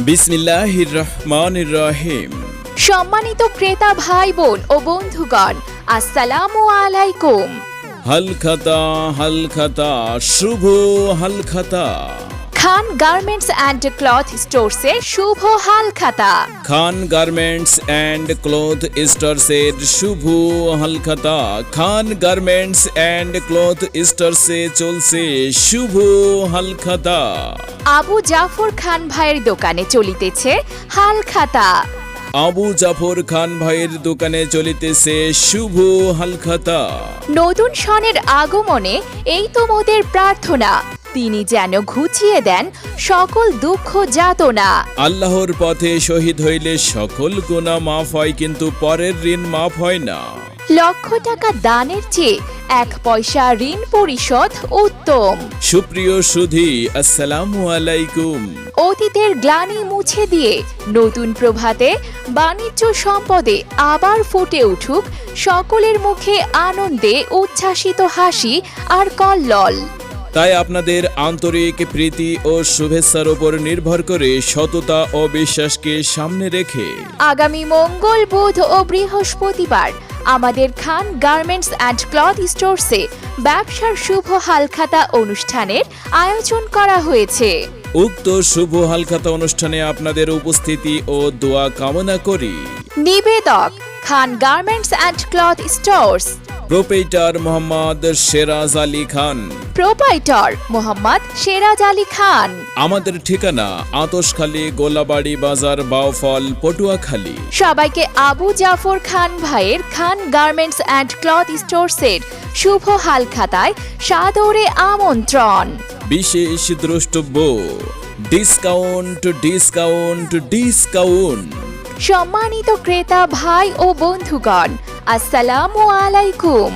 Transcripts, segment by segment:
বিসমিল্লাহির রহমানির রহিম। সম্মানিত ক্রেতা ভাই বোন ও বন্ধুগণ, আসসালামু আলাইকুম। হালখাতা হালখাতা শুভ Halkhata. Khan garments and cloth স্টোরসের শুভ Halkhata. Khan garments and cloth স্টোরসের শুভ Halkhata. Khan garments and cloth স্টোরসে চলছে শুভ হালখাতা। আবু জাফর খান ভাইয়ের দোকানে চলিতেছে হালখাতা। আবু জাফর খান ভাইয়ের দোকানে চলিতেছে শুভ হালখাতা। নতুন সনের আগমনে এই তো মোদের প্রার্থনা, তিনি যেন ঘুচিয়ে দেন সকল দুঃখ যাতনা। আল্লাহর পথে শহীদ হইলে সকল গুনাহ মাফ হয়, কিন্তু পরের ঋণ মাফ হয় না। লক্ষ টাকা দানের চেয়ে 1 পয়সা ঋণ পরিশোধ উত্তম। সুপ্রিয় সুধী, আসসালামু আলাইকুম। অতীতের গ্লানি মুছে দিয়ে নতুন প্রভাতে বাণিজ্য সম্পদে আবার ফুটে উঠুক সকলের মুখে আনন্দে উচ্ছ্বাসিত হাসি আর কল্লোল। তাই আপনাদের আন্তরিক প্রীতি ও শুভেচ্ছার উপর নির্ভর করে সততা ও বিশ্বাসকে সামনে রেখে আগামী মঙ্গল, বুধ ও বৃহস্পতিবার আমাদের খান গার্মেন্টস অ্যান্ড ক্লথ স্টোরসে ব্যবসার শুভ হালখাতা অনুষ্ঠানের আয়োজন করা হয়েছে। উক্ত শুভ হালখাতা অনুষ্ঠানে আপনাদের উপস্থিতি ও দোয়া কামনা করি। নিবেদক Khan garments and cloth stores, proprietor Mohammad Seraj Ali Khan, proprietor Mohammad Seraj Ali Khan. আমাদের ঠিকানা আতশখালী, গোলাবাড়ি বাজার, বাউফল, পটুয়াখালী। সবাইকে আবু জাফর খান ভাইয়ের খান গার্মেন্টস অ্যান্ড ক্লথ স্টোরসের শুভ হালখাতায় সাদরে আমন্ত্রণ। বিশেষ দ্রষ্টব্য, ডিসকাউন্ট ডিসকাউন্ট ডিসকাউন্ট। সম্মানিত ক্রেতা ভাই ও বন্ধুগণ, আসসালামু আলাইকুম।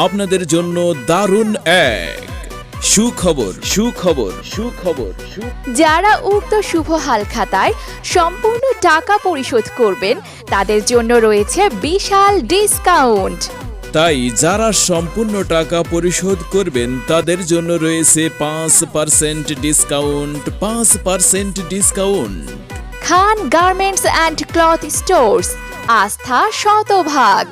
আপনাদের জন্য দারুণ এক সুখবর সুখবর সুখবর। যারা উক্ত শুভ হালখাতায় সম্পূর্ণ টাকা পরিশোধ করবেন তাদের জন্য রয়েছে বিশাল ডিসকাউন্ট। তাই যারা সম্পূর্ণ টাকা পরিশোধ করবেন তাদের জন্য রয়েছে 5% discount, 5% discount. Khan garments and cloth stores, আস্থা শতভাগ।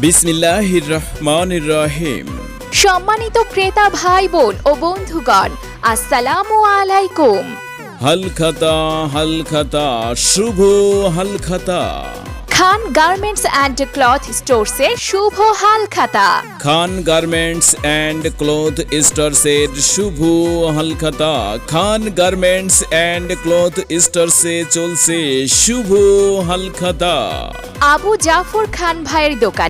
বিসমিল্লাহির রহমানির রহিম। সম্মানিত ক্রেতা ভাই বোন ও বন্ধুগণ, আসসালামু আলাইকুম। হালখাতা হালখাতা শুভ Halkhata. Khan garments and cloth স্টোরসের শুভ Halkhata. Khan garments and cloth স্টোরসের শুভ Halkhata. Khan garments and cloth স্টোরসে চলছে শুভ হালখাতা। আবু জাফর খান ভাইয়ের দোকান